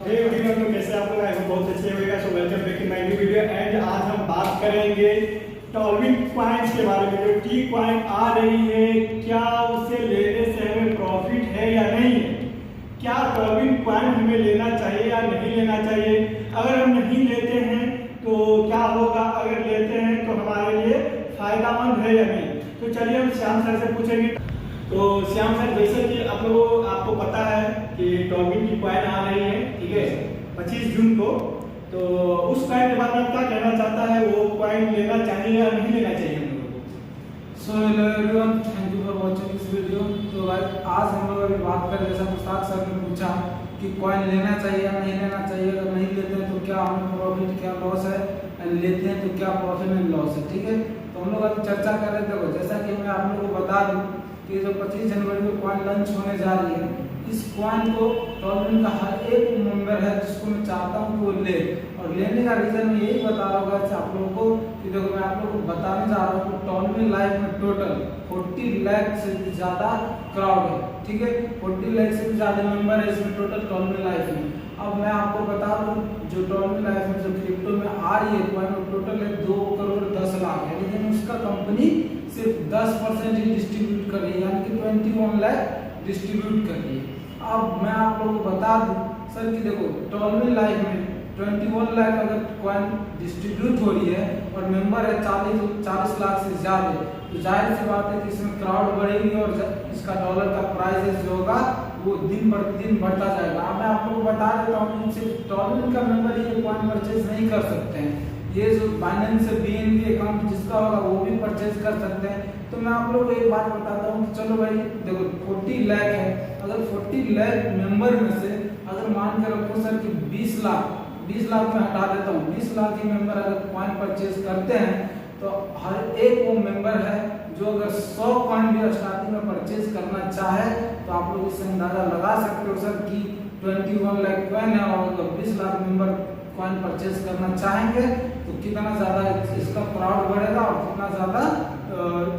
Hey everyone, तो कैसे आप लोग? आई होप बहुत अच्छे होगा। So welcome back in my new video. And आज हम बात करेंगे टॉलविन कॉइन्स के बारे में। जो टी कॉइन आ रही है, क्या उसे लेने से हमें प्रॉफिट है या नहीं है? क्या टॉलविन कॉइन हमें लेना चाहिए या नहीं लेना चाहिए? अगर हम नहीं लेते हैं तो क्या होगा? अगर लेते हैं तो हमारे लिए फायदेमंद है या नहीं? तो चलिए हम श्याम सर से पूछेंगे। तो श्याम सर, जैसे कि आपको पता है कि टॉलविन की कॉइन आ रही है, ठीक है, 25 जून को। तो उस कॉइन के बारे में आप क्या कहना चाहता है? वो कॉइन लेना चाहिए या नहीं लेना चाहिए हम लोगों को? So hello everyone, thank you for watching this video. तो आज हम लोग अभी बात करें, जैसा मुश्ताक सर ने पूछा कि कॉइन लेना चाहिए या नहीं लेना चाहिए। अगर नहीं लेते हैं तो क्या हमें प्रॉफिट क्या लॉस है, एंड लेते हैं तो क्या प्रॉफिट एंड लॉस है, ठीक है। तो हम लोग अभी चर्चा कर रहे थे। जैसा कि मैं आप लोगों को बता दूं कि जो 25 जनवरी को कॉइन लॉन्च होने जा रही है, इस कॉइन को टॉलविन का हर एक मेंबर है जिसको मैं चाहता हूँ कि वो ले। और लेने का रीजन मैं यही बता रहा हूँ आप लोगों को कि देखो, मैं आप लोगों को बताने जा रहा हूँ कि टॉलविन लाइफ में टोटल 40 लाख से भी ज्यादा क्राउड है, ठीक है। 40 लाख से भी ज्यादा मेंबर है इसमें टोटल टॉलविन लाइफ में। अब मैं आपको बता दूं, जो टॉलविन लाइफ में जो क्रिप्टो में आ रही है कॉइन, वो टोटल है 2 करोड़ 10 लाख है, लेकिन उसका कंपनी सिर्फ 10% ही डिस्ट्रीब्यूट कर रही है, यानी कि 21 लाख डिस्ट्रीब्यूट कर रही है। अब मैं आप लोगों को बता दूं सर कि देखो, टॉलविन लाइफ में 21 लाख अगर कॉइन डिस्ट्रीब्यूट हो रही है और मेंबर है 40 लाख से ज्यादा, तो जाहिर सी बात है कि इसमें क्राउड बढ़ेगी और इसका डॉलर का प्राइस जो होगा वो दिन प्रतिदिन बढ़ता जाएगा। अब मैं आप लोगों को बता देता हूँ, इनसे टॉलविन का मेंबर ये कॉइन परचेज नहीं कर सकते हैं। ये जो बाइनेंस से बीएनबी अकाउंट जिसका होगा वो भी परचेज कर सकते हैं। तो मैं आप लोगों को एक बात बताता हूँ, चलो भाई देखो 40 लाख है, अगर 40 लाख मेंबर में से अगर मान के रखो सर कि 20 लाख में हटा देता हूँ, 20 लाख ही मेंबर अगर कॉइन परचेज करते हैं, तो हर एक वो मेंबर है जो अगर 100 कॉइन भी स्टार्टिंग में परचेज करना चाहे, तो आप लोग इससे अंदाजा लगा सकते हो सर कि 21 लाख कॉइन है, और अगर 20 लाख मेंबर कॉइन परचेज करना चाहेंगे तो कितना ज्यादा इसका क्राउड बढ़ेगा और कितना ज्यादा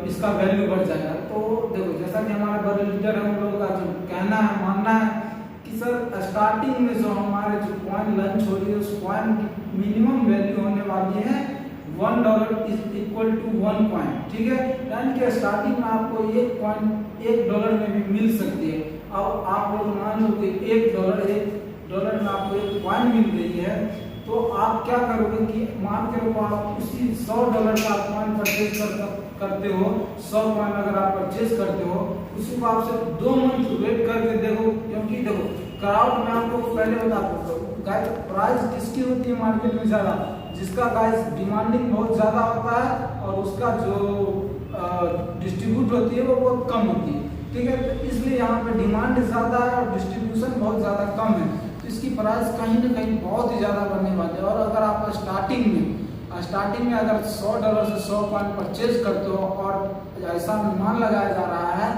इसका वैल्यू बढ़ जाएगा। तो देखो, जैसा कि हमारे बड़े लीडर है, उन लोगों का जो कहना है, मानना है कि सर स्टार्टिंग में जो हमारे जो कॉइन लॉन्च हो रही है, उस कॉइन की मिनिमम वैल्यू होने वाली है $1 इज इक्वल टू 1 कॉइन, ठीक है। यानी कि स्टार्टिंग में आपको एक कॉइन $1 में भी मिल सकती है। अब आप लोग मान लो कि $1 में आपको एक कॉइन मिल रही है, तो आप क्या करोगे कि मान के रखो आप उसी $100 का कॉइन परचेज करते हो, 100 कॉइन अगर आप परचेज करते हो, उसी को आप सिर्फ 2 मंथ वेट करके देखो। क्योंकि देखो, क्राउड में आप लोगों को पहले बता दो, गाइस प्राइस किसकी होती है मार्केट में ज्यादा? जिसका गाइस डिमांडिंग बहुत ज्यादा होता है और उसका जो डिस्ट्रीब्यूट होती है वो बहुत कम होती है, ठीक है। तो इसलिए यहाँ पे डिमांड ज्यादा है और डिस्ट्रीब्यूशन बहुत ज्यादा कम है, तो इसकी प्राइस कहीं ना कहीं बहुत ही ज्यादा बढ़ने वाली है। और अगर आप स्टार्टिंग में अगर $100 से 100 कॉइन परचेज करते हो, और ऐसा अनुमान लगाया जा रहा है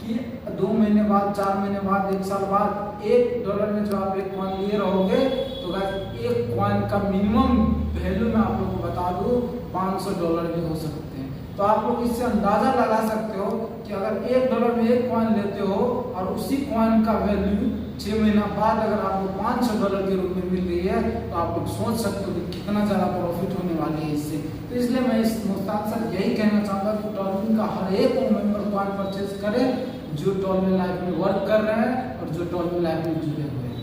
कि 2 महीने बाद, 4 महीने बाद, 1 साल बाद $1 में जो आप एक कॉइन लिए रहोगे, तो गाइस एक कॉइन का मिनिमम वैल्यू मैं आप लोगों को बता दूं $500 भी हो सकते हैं। तो आप लोग इससे अंदाजा लगा सकते हो कि अगर $1 में एक कॉइन लेते हो और उसी कॉइन का वैल्यू 6 महीना बाद अगर आपको $500 के रूप में मिल रही है, तो आप लोग सोच सकते हो कि कितना ज्यादा प्रॉफिट होने वाली है इससे। तो इसलिए मैं इस मुस्ताक सर यही कहना चाहूंगा कि टॉलविन का हर एक मेंबर कॉइन परचेज करे जो टॉलविन लाइफ में वर्क कर रहे हैं और जो टॉलविन लाइफ में जुड़े हुए हैं।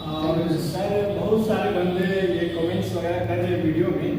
और सर, बहुत सारे बंदे ये कमेंट्स वगैरह कर रहे हैं वीडियो में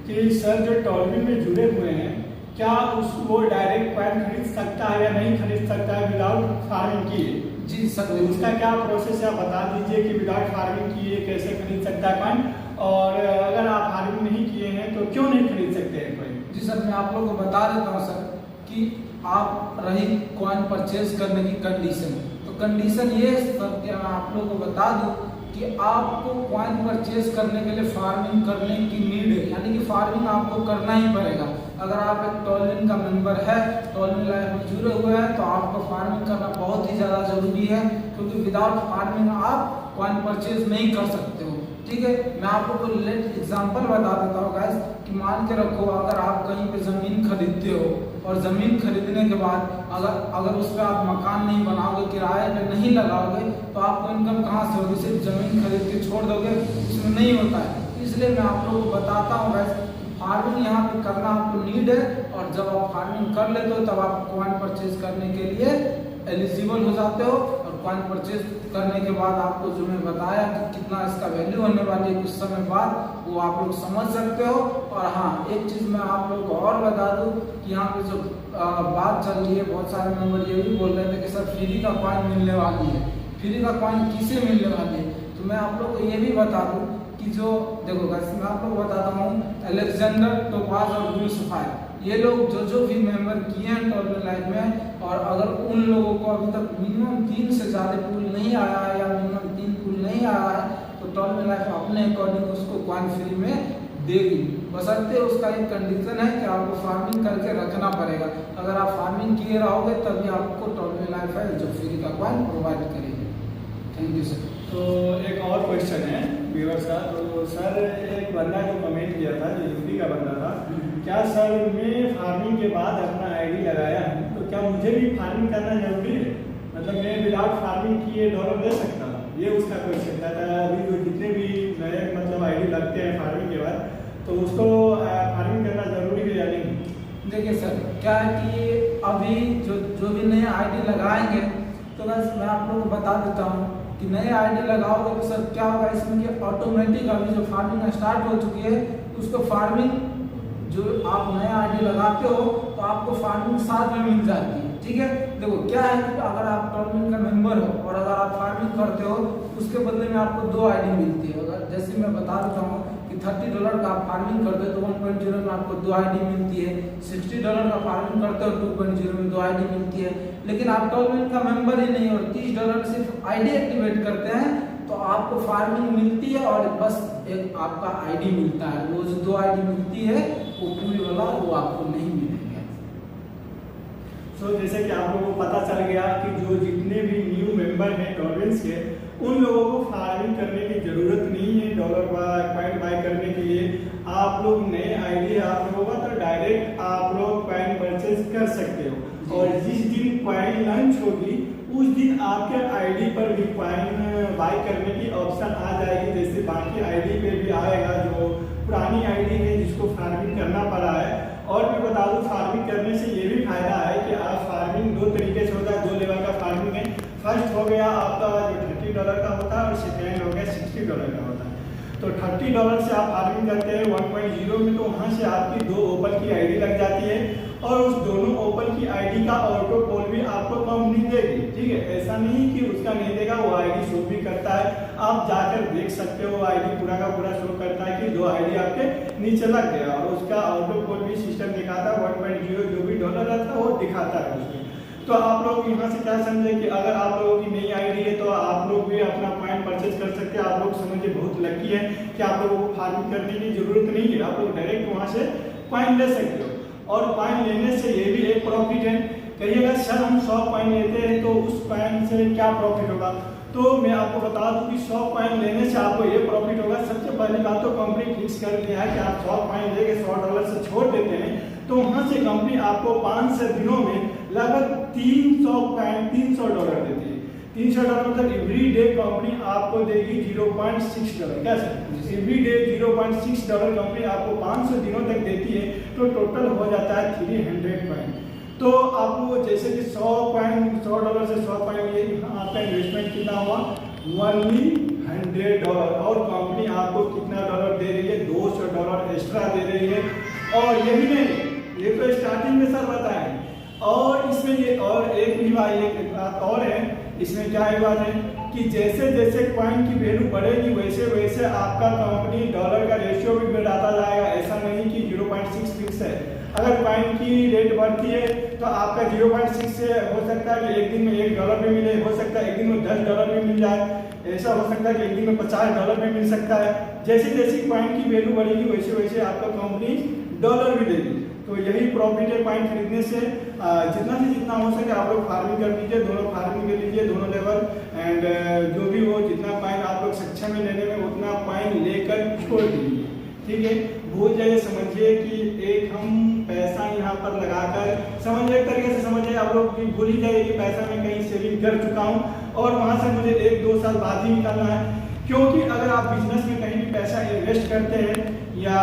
कि सर जो टॉलविन में जुड़े हुए हैं, क्या उसको डायरेक्ट कॉइन खरीद सकता है या नहीं खरीद सकता है विदाउट फार्मिंग किए? जी सर, उसका क्या प्रोसेस है, आप बता दीजिए कि विदाउट फार्मिंग किए कैसे खरीद सकता है कॉइन, और अगर आप फार्मिंग नहीं किए हैं तो क्यों नहीं खरीद सकते हैं कॉइन? जी सर, मैं आप लोगों को बता देता हूँ सर कि आप रही कॉइन परचेज करने की कंडीशन, तो कंडीशन ये सर कि मैं आप लोगों को बता दूं कि आपको कॉइन परचेज करने के लिए फार्मिंग करने की नीड है, यानी कि फार्मिंग आपको करना ही पड़ेगा। अगर आप एक टॉलविन का मेंबर है, टॉलविन लाइफ में जुड़े हुए हैं, तो आपको फार्मिंग करना बहुत ही ज़्यादा जरूरी है, क्योंकि विदाउट फार्मिंग आप कॉइन परचेज नहीं कर सकते हो। ठीक है। मैं आपको कोई लेट एग्जांपल बता देता हूँ गाइस कि मान के रखो अगर आप कहीं पे ज़मीन खरीदते हो और ज़मीन खरीदने के बाद अगर उस पर आप मकान नहीं बनाओगे, किराए पे नहीं लगाओगे, तो आपको इनकम कहाँ से होगी? सिर्फ ज़मीन खरीद के छोड़ दोगे, इसमें नहीं होता है। इसलिए मैं आप लोगों को बताता हूँ गाइस, फार्मिंग यहाँ पे करना आपको नीड है, और जब आप फार्मिंग कर लेते हो तब आप कॉइन परचेज करने के लिए एलिजिबल हो जाते हो। और कॉइन परचेज करने के बाद आपको जो मैं बताया कि कितना इसका वैल्यू होने वाली है कुछ समय बाद, वो आप लोग समझ सकते हो। और हाँ, एक चीज़ मैं आप लोग को और बता दूँ कि यहाँ पे जो बात चल रही है, बहुत सारे मेंबर ये भी बोल रहे थे कि सर फ्री का कॉइन मिलने वाली है, फ्री का कॉइन किसे मिलने वाली है? तो मैं आप लोग को ये भी बता दूँ कि जो देखो गाइस, मैं आप लोग को बताता हूँ, अलेक्जेंडर, टोपाज और ब्लू सफायर, ये लोग जो भी मेंबर किए हैं टॉर्बिन लाइफ में, और अगर उन लोगों को अभी तक मिनिमम 3 से ज़्यादा पूल नहीं आया है या मिनिमम 3 पूल नहीं आया है, तो टॉर्बिन लाइफ अपने अकॉर्डिंग उसको कॉइन फ्री में देगी। बशर्ते उसका एक कंडीशन है कि आपको फार्मिंग करके रखना पड़ेगा। अगर आप फार्मिंग किए रहोगे तभी आपको टॉर्बिन लाइफ है जो फ्री का कॉइन प्रोवाइड करेगी। Thank you sir. तो एक और क्वेश्चन है व्यूअर सर, तो सर एक बंदा जो कमेंट किया था, जो यूपी का बंदा था, क्या सर मैं फार्मिंग के बाद अपना आईडी लगाया हूँ, तो क्या मुझे भी फार्मिंग करना जरूरी है? मतलब मैं विदाउट फार्मिंग किए डॉलर दे सकता हूँ? ये उसका क्वेश्चन था। अभी जो जितने भी नए मतलब आईडी लगते हैं फार्मिंग के बाद, तो उसको फार्मिंग करना जरूरी है या नहीं? देखिए सर, क्या है कि अभी जो भी नए आईडी लगाएंगे, तो बस मैं आप लोगों को बता देता हूँ कि नए आईडी लगाओगे तो सर क्या होगा इसमें कि ऑटोमेटिक अभी जो फार्मिंग स्टार्ट हो चुकी है, उसको फार्मिंग जो आप नया आईडी लगाते हो तो आपको फार्मिंग साथ में मिल जाती है। ठीक है, देखो क्या है कि अगर आप टॉर्बिन का मेंबर हो और अगर आप फार्मिंग करते हो, उसके बदले में आपको 2 आईडी मिलती है। अगर जैसे मैं बता देता हूँ कि $30 का आप फार्मिंग करते हो तो 1.0 में आपको 2 आईडी मिलती है, $60 का फार्मिंग करते हो 2.0 में 2 आईडी मिलती है। लेकिन आप टॉर्बिन का मेंबर ही नहीं और $30 सिर्फ आईडी एक्टिवेट करते हैं तो आपको फार्मिंग मिलती है और बस एक आपका आईडी मिलता है। वो जो 2 आईडी मिलती है वो पूरी वाला वो आपको नहीं मिलेंगे। तो जैसे कि आप लोगों को पता चल गया कि जो जितने भी न्यू मेंबर हैं टॉर्बिन्स के, उन लोगों को फार्मिंग करने की जरूरत नहीं है डॉलर कॉइन बाय करने के लिए। आप लोग नए आईडी आप लोगों का तो डायरेक्ट आप लोग कॉइन परचेज कर सकते हो, और जिस दिन कॉइन लॉन्च होगी उस दिन आपके आईडी पर भी कॉइन बाय करने की ऑप्शन आ जाएगी, जैसे बाकी आईडी पे भी आएगा जो पुरानी आईडी है जिसको फार्मिंग करना पड़ा है। और मैं बता दूं, फार्मिंग करने से ये भी फायदा है कि आप फार्मिंग 2 तरीके से होता है, 2 लेवल का फार्मिंग है। फर्स्ट हो गया आपका जो $30 का होता है, और सेकेंड हो गया $60 का होता है। तो $30 से आप फार्मिंग करते हैं 1.0 में, तो वहाँ से आपकी 2 ओपन की आईडी लग जाती है, और उस दोनों ओपन की आईडी का ऑटो कॉल भी आपको कंपनी देगी। ठीक है, ऐसा नहीं कि उसका नहीं देगा, वो आईडी शो भी करता है, आप जाकर देख सकते हो, आईडी पूरा का पूरा शो करता है कि 2 आईडी आपके नीचे लग गया, और उसका ऑटो कॉल भी सिस्टम दिखाता है, 1.0 जो भी डॉलर रहता है वो दिखाता है उसमें। तो आप लोग यहाँ से क्या समझे कि अगर आप लोगों की नई आईडी है तो आप लोग भी अपना कॉइन परचेज कर सकते हैं। आप लोग समझे बहुत लकी है कि आप लोगों को फार्मिंग करने की जरूरत नहीं है, आप लोग डायरेक्ट वहाँ से कॉइन ले सकते हो। और कॉइन लेने से ये भी एक प्रॉफिट है। कहिएगा सर हम 100 कॉइन लेते हैं तो उस कॉइन से क्या प्रॉफिट होगा? तो मैं आपको बता दूं कि 100 कॉइन लेने से आपको ये प्रॉफिट होगा। सबसे पहली बात तो कंपनी फिक्स कर दिया है कि आप 100 कॉइन लेके $100 से छोड़ देते हैं, तो वहां से कंपनी आपको 5 दिनों में लगभग 300 कॉइन $300 देती है। $300 मतलब एवरी डे कंपनी आपको देगी $0.6। क्या सर? एवरी डे $0.6 कंपनी आपको 500 दिनों तक देती है, तो टोटल हो जाता है 300 कॉइन। तो आपको जैसे कि $100 से 100 कॉइन ये आपका इन्वेस्टमेंट कितना हुआ? $100। और कंपनी आपको कितना डॉलर दे रही है? $200 एक्स्ट्रा दे रही है। और यही नहीं, ये तो स्टार्टिंग में सर बताएं, और इसमें ये और एक भी बात और है, इसमें क्या बात है कि जैसे जैसे कॉइन की वैल्यू बढ़ेगी वैसे वैसे आपका कंपनी डॉलर का रेशियो भी बढ़ाता जाएगा। ऐसा नहीं कि 0.6 फिक्स है। अगर कॉइन की रेट बढ़ती है तो आपका 0.6 से हो सकता है कि एक दिन में $1 में मिले, हो सकता है एक दिन में $10 में मिल जाए, ऐसा हो सकता है कि एक दिन में $50 में मिल सकता है। जैसे जैसे कॉइन की वैल्यू बढ़ेगी वैसे वैसे आपका कंपनी डॉलर भी देगी। तो यही प्रॉफिट है कॉइन खरीदने से। जितना से जितना हो सके आप लोग फार्मिंग कर लीजिए, दोनों फार्मिंग कर लीजिए, दोनों लेवल, एंड जो भी हो जितना कॉइन आप लोग लोग सक्षम है लेने में, उतना कॉइन लेकर छोड़ दीजिए। ठीक है, भूल जाइए, समझिए कि एक हम पैसा यहाँ पर लगाकर समझिए, एक तरीके से समझिए आप लोग कि भूल ही जाइए कि पैसा मैं कहीं सेविंग कर चुका हूँ और वहाँ से मुझे 1-2 साल बाद ही निकालना है। क्योंकि अगर आप बिजनेस में कहीं भी पैसा इन्वेस्ट करते हैं या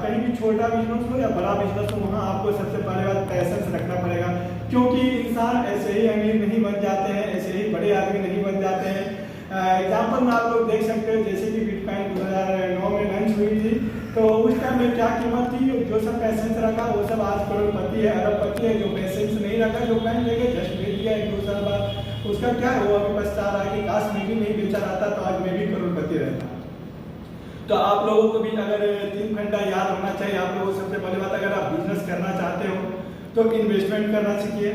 कहीं भी छोटा बिजनेस हो या बड़ा बिजनेस हो, वहाँ आपको सबसे पहले बात पैसेंस रखना पड़ेगा। क्योंकि इंसान ऐसे ही अमीर नहीं बन जाते हैं, ऐसे ही बड़े आदमी नहीं बन जाते हैं। एग्जाम्पल में आप लोग देख सकते हो, जैसे कि बिटकॉइन 2009 में लॉन्च हुई थी, तो उस टाइम में क्या कीमत थी। जो सब पैसेंस रखा वो सब आज करोड़पति है, अरबपति है। जो पैसेंस नहीं रखा, जो कॉइन लेके जस्ट भेज दिया 1-2 साल बाद, उसका क्या है, वो अभी पछता रहा है कि काश मैं भी नहीं बेचा रहता तो आज मैं भी करोड़पति रहता। तो आप लोगों को भी अगर 3 घंटा याद होना चाहिए। आप लोगों को सबसे पहले बात, अगर आप बिजनेस करना चाहते हो तो इन्वेस्टमेंट करना सीखिए।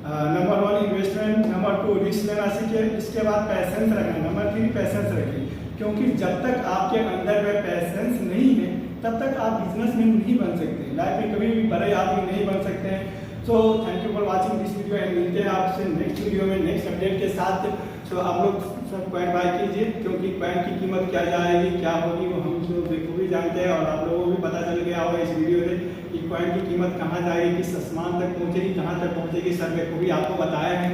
नंबर 1 इन्वेस्टमेंट, नंबर 2 रिस्क लेना सीखिए। इसके बाद पैसेंस रखना, नंबर 3 पैसेंस रखिए। क्योंकि जब तक आपके अंदर में पैसेंस नहीं है तब तक आप बिजनेसमैन नहीं बन सकते, लाइफ में कभी भी बड़े आदमी नहीं बन सकते हैं। So thank you for watching this video and मिलते हैं आपसे नेक्स्ट वीडियो में नेक्स्ट अपडेट के साथ। सो आप लोग सब कॉइन बाय कीजिए, क्योंकि कॉइन की कीमत क्या जाएगी क्या होगी वो हम तो बखूबी जानते हैं और आप लोगों को भी पता चल गया होगा इस वीडियो से कि कॉइन की कीमत कहाँ जाएगी, किस आसमान तक पहुँचेगी, कहाँ तक पहुँचेगी। सब बखूबी आपको बताया है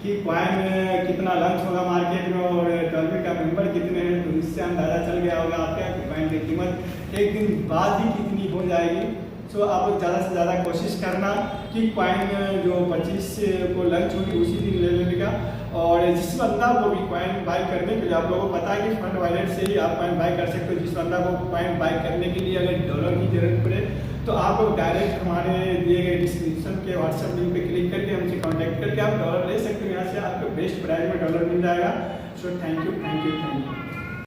कि कॉइन कितना लॉन्च होगा मार्केट में और 12वीं का मेंबर कितने हैं, तो इससे अंदाजा चल गया होगा आपका कि कॉइन की कीमत एक दिन बाद ही कितनी हो जाएगी। सो आप लोग ज़्यादा से ज़्यादा कोशिश करना कि कॉइन जो 25 को लॉन्च होगी उसी दिन ले लेने का। और जिस बंदा को भी कॉइन बाय करने के लिए, आप लोगों को पता है कि फंड वॉलेट से ही आप कॉइन बाय कर सकते हो। जिस बंदा को कॉइन बाय करने के लिए अगर डॉलर की जरूरत पड़े तो आप लोग डायरेक्ट हमारे दिए गए डिस्क्रिप्शन के व्हाट्सएप लिंक पे क्लिक करके हमसे कांटेक्ट करके आप डॉलर ले सकते हो। यहाँ से आपको बेस्ट प्राइस में डॉलर मिल जाएगा। So thank you.